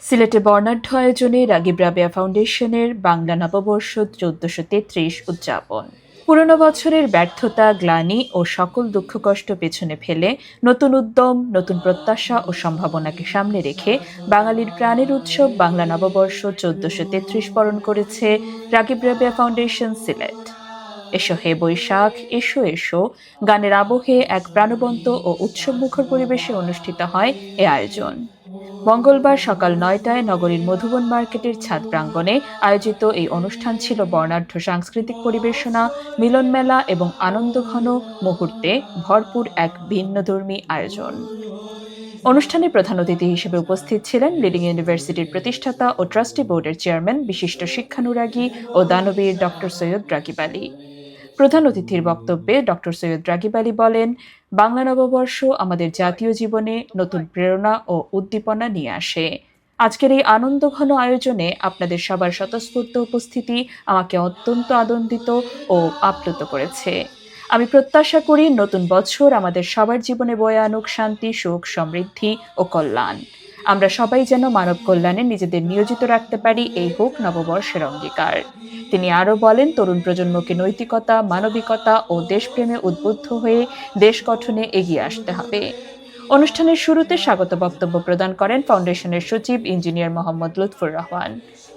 সিলেটে বর্ণাঢ্য আয়োজনে রাগিব রাবেয়া ফাউন্ডেশনের বাংলা নববর্ষ ১৪৩৩ উদযাপন। পুরনো বছরের ব্যর্থতা, গ্লানি ও সকল দুঃখ কষ্ট পেছনে ফেলে নতুন উদ্যম, নতুন প্রত্যাশা ও সম্ভাবনাকে সামনে রেখে বাঙালির প্রাণের উৎসব বাংলা নববর্ষ ১৪৩৩ বরণ করেছে রাগিব রাবেয়া ফাউন্ডেশন সিলেট। এসো হে বৈশাখ, এসো এসো গানের আবহে এক প্রাণবন্ত ও উৎসবমুখর পরিবেশে অনুষ্ঠিত হয় এ আয়োজন। মঙ্গলবার সকাল ৯টায় নগরীর মধুবন মার্কেটের ছাদ প্রাঙ্গণে আয়োজিত এই অনুষ্ঠান ছিল বর্ণাঢ্য সাংস্কৃতিক পরিবেশনা, মিলনমেলা এবং আনন্দঘন মুহূর্তে ভরপুর এক ভিন্নধর্মী আয়োজন। অনুষ্ঠানে প্রধান অতিথি হিসেবে উপস্থিত ছিলেন লিডিং ইউনিভার্সিটির প্রতিষ্ঠাতা ও ট্রাস্টি বোর্ডের চেয়ারম্যান, বিশিষ্ট শিক্ষানুরাগী ও দানবীর ডক্টর সৈয়দ রাগিব আলী। প্রধান অতিথির বক্তব্যে ডক্টর সৈয়দ রাগিব আলী বলেন, বাংলা নববর্ষ আমাদের জাতীয় জীবনে নতুন প্রেরণা ও উদ্দীপনা নিয়ে আসে। আজকের এই আনন্দঘন আয়োজনে আপনাদের সবার স্বতঃস্ফূর্ত উপস্থিতি আমাকে অত্যন্ত আনন্দিত ও আপ্লুত করেছে। আমি প্রত্যাশা করি নতুন বছর আমাদের সবার জীবনে বয়ে আনুক শান্তি, সুখ, সমৃদ্ধি ও কল্যাণ। আমরা সবাই যেন মানব কল্যাণে নিজেদের নিয়োজিত রাখতে পারি, এই হোক নববর্ষের অঙ্গীকার। তিনি আরও বলেন, তরুণ প্রজন্মকে নৈতিকতা, মানবিকতা ও দেশপ্রেমে উদ্বুদ্ধ হয়ে দেশ গঠনে এগিয়ে আসতে হবে। অনুষ্ঠানের শুরুতে স্বাগত বক্তব্য প্রদান করেন ফাউন্ডেশনের সচিব ইঞ্জিনিয়ার মোহাম্মদ লুৎফুর রহমান।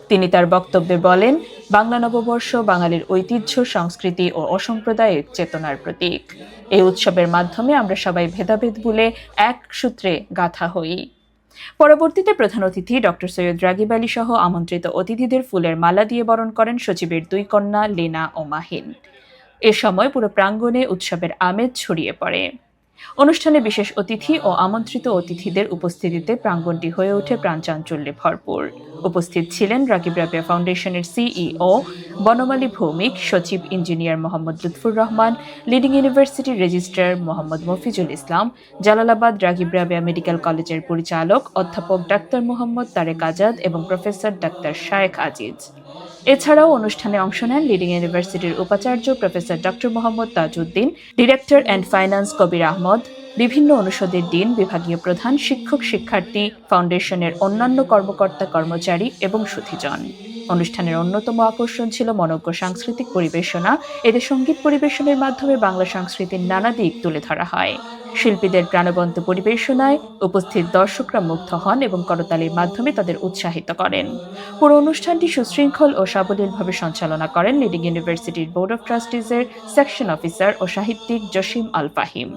তিনি তার বক্তব্যে বলেন, বাংলা নববর্ষ বাঙালির ঐতিহ্য, সংস্কৃতি ও অসাম্প্রদায়িক চেতনার প্রতীক। এই উৎসবের মাধ্যমে আমরা সবাই ভেদাভেদ ভুলে এক সূত্রে গাঁথা হই। পরবর্তীতে প্রধান অতিথি ডক্টর সৈয়দ রাগিব আলী সহ আমন্ত্রিত অতিথিদের ফুলের মালা দিয়ে বরণ করেন সচিবের দুই কন্যা লেনা ও মাহিন। এ সময় পুরো প্রাঙ্গণে উৎসবের আমেজ ছড়িয়ে পড়ে। অনুষ্ঠানে বিশেষ অতিথি ও আমন্ত্রিত অতিথিদের উপস্থিতিতে প্রাঙ্গণটি হয়ে ওঠে প্রাণচাঞ্চল্যে ভরপুর। উপস্থিত ছিলেন রাগিব রাবেয়া ফাউন্ডেশনের সিইও বনমালী ভৌমিক, সচিব ইঞ্জিনিয়ার মোহাম্মদ লুৎফুর রহমান, লিডিং ইউনিভার্সিটির রেজিস্ট্রার মোহাম্মদ মফিজুল ইসলাম, জালালাবাদ রাগিব রাবেয়া মেডিকেল কলেজের পরিচালক অধ্যাপক ডাক্তার মোহাম্মদ তারেক আজাদ এবং প্রফেসর ডাক্তার শায়েখ আজিজ। এছাড়াও অনুষ্ঠানে অংশ নেন লিডিং ইউনিভার্সিটির উপাচার্য professor doctor Mohammad Tajuddin, director and finance Kabir Ahmad, বিভিন্ন অনুষদের ডিন, বিভাগীয় প্রধান, শিক্ষক, শিক্ষার্থী, ফাউন্ডেশনের অন্যান্য কর্মকর্তা, কর্মচারী এবং সুধীজন। অনুষ্ঠানের অন্যতম আকর্ষণ ছিল মনোজ্ঞ সাংস্কৃতিক পরিবেশনা। এতে সঙ্গীত পরিবেশনের মাধ্যমে বাংলা সংস্কৃতির নানা দিক তুলে ধরা হয়। শিল্পীদের প্রাণবন্ত পরিবেশনায় উপস্থিত দর্শকরা মুগ্ধ হন এবং করতালির মাধ্যমে তাদের উৎসাহিত করেন। পুরো অনুষ্ঠানটি সুশৃঙ্খল ও সাবলীলভাবে সঞ্চালনা করেন লিডিং ইউনিভার্সিটির বোর্ড অব ট্রাস্টিজের সেকশন অফিসার ও সাহিত্যিক জসিম আল ফাহিম।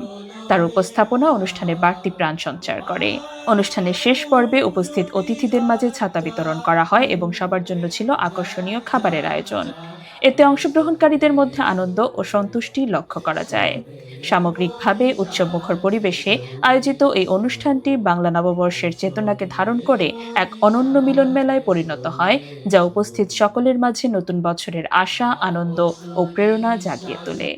তার উপস্থাপনা অনুষ্ঠানে বাড়তি প্রাণ সঞ্চার করে। অনুষ্ঠানের শেষ পর্বে উপস্থিত অতিথিদের মাঝে ছাতা বিতরণ করা হয় এবং সবার জন্য ছিল আকর্ষণীয় খাবারের আয়োজন। এতে অংশগ্রহণকারীদের মধ্যে আনন্দ ও সন্তুষ্টি লক্ষ্য করা যায়। সামগ্রিকভাবে উৎসবমুখর পরিবেশে আয়োজিত এই অনুষ্ঠানটি বাংলা নববর্ষের চেতনাকে ধারণ করে এক অনন্য মিলন মেলায় পরিণত হয়, যা উপস্থিত সকলের মাঝে নতুন বছরের আশা, আনন্দ ও প্রেরণা জাগিয়ে তোলে।